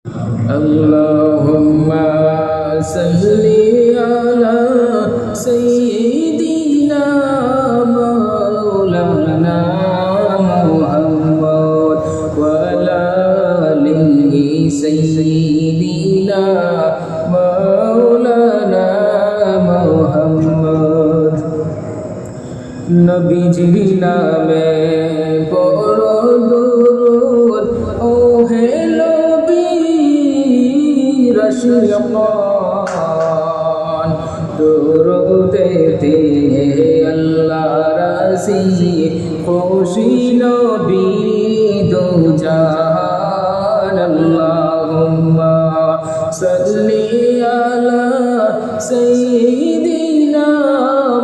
اللهم صل على سيدنا مولانا محمد وعلى آله سيدنا مولانا محمد নবীজির নামে পড়ো দুরূদ ও হে নবী রশিয়ান দুরূদেতে আল্লাহ রাজি খুশি নবী দো জাহান আল্লাহুম্মা সাল্লি আলা সাইয়্যিদিনা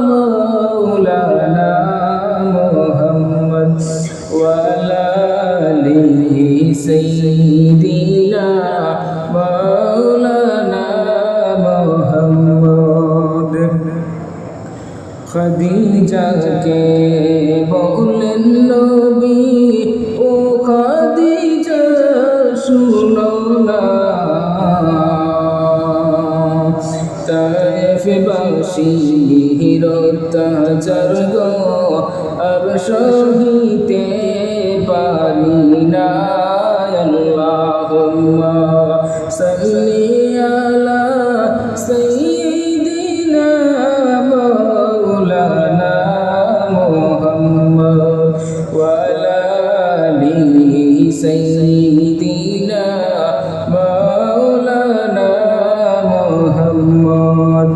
মাওলানা মুহাম্মদ ওয়া আলা আলিহি সাইয়্যিদিনা মাওলানা মুহাম্মদ খাদিজাকে বললেন নবী ও খাদিজা শুনো না তায়েফবাসীর অত্যাচার গো আর সহিতে পারি না আল্লাহুম্মা সাল্লি আলা সাইয়্যিদিনা মাওলানা মুহাম্মদ ওয়া আলা আলিহি সাইয়্যিদিনা মাওলানা মুহাম্মদ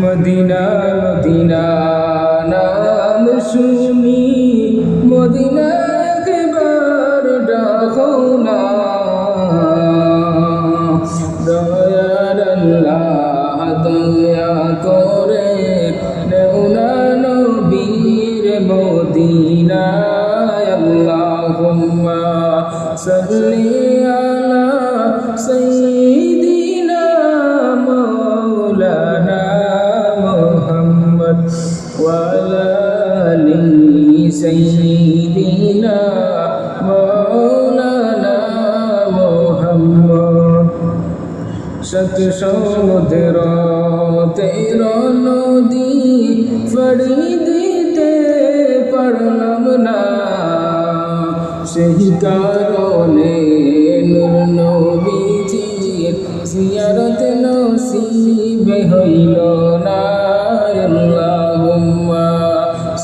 মদিনা মদিনা নাম শুনি মদিনা একবার ডাকো না দয়ার আল্লাহ দয়া করে নেও না নবীর মদিনায় আল্লাহুম্মা সাল্লি আলা সাইয়্যিদিনা মাওলানা মুহাম্মদ ওয়া আলা আলিহি সাইয়্যিদিনা মাওলানা মুহাম্মদ শত সমুদ্র তের নদী ফড়ি দিতে পারলাম না সেই কারণে নূর নবীজির জিয়ারত নসিব হইল না আল্লাহুম্মা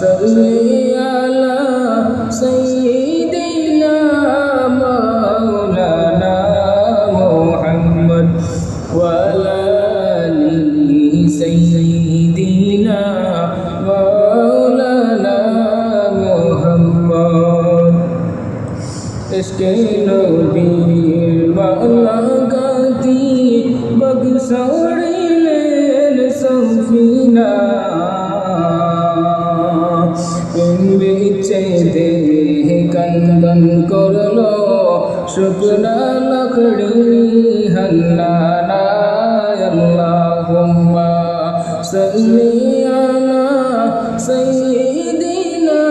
সাল্লি আলা সাইয়্যিদিনা মাওলানা মুহাম্মদ ওয়া আলা আলিহি সাইয়্যিদিনা মাওলানা মুহাম্মদ ইশকে নবীর মালা গাতি বগসড়িলেন সফিনা বিচ্ছে দেহ কন্দন করলো শুকনা লকড়ি হান্নানা আল্লাহুম্মা সাল্লি আলা সাইয়্যিদিনা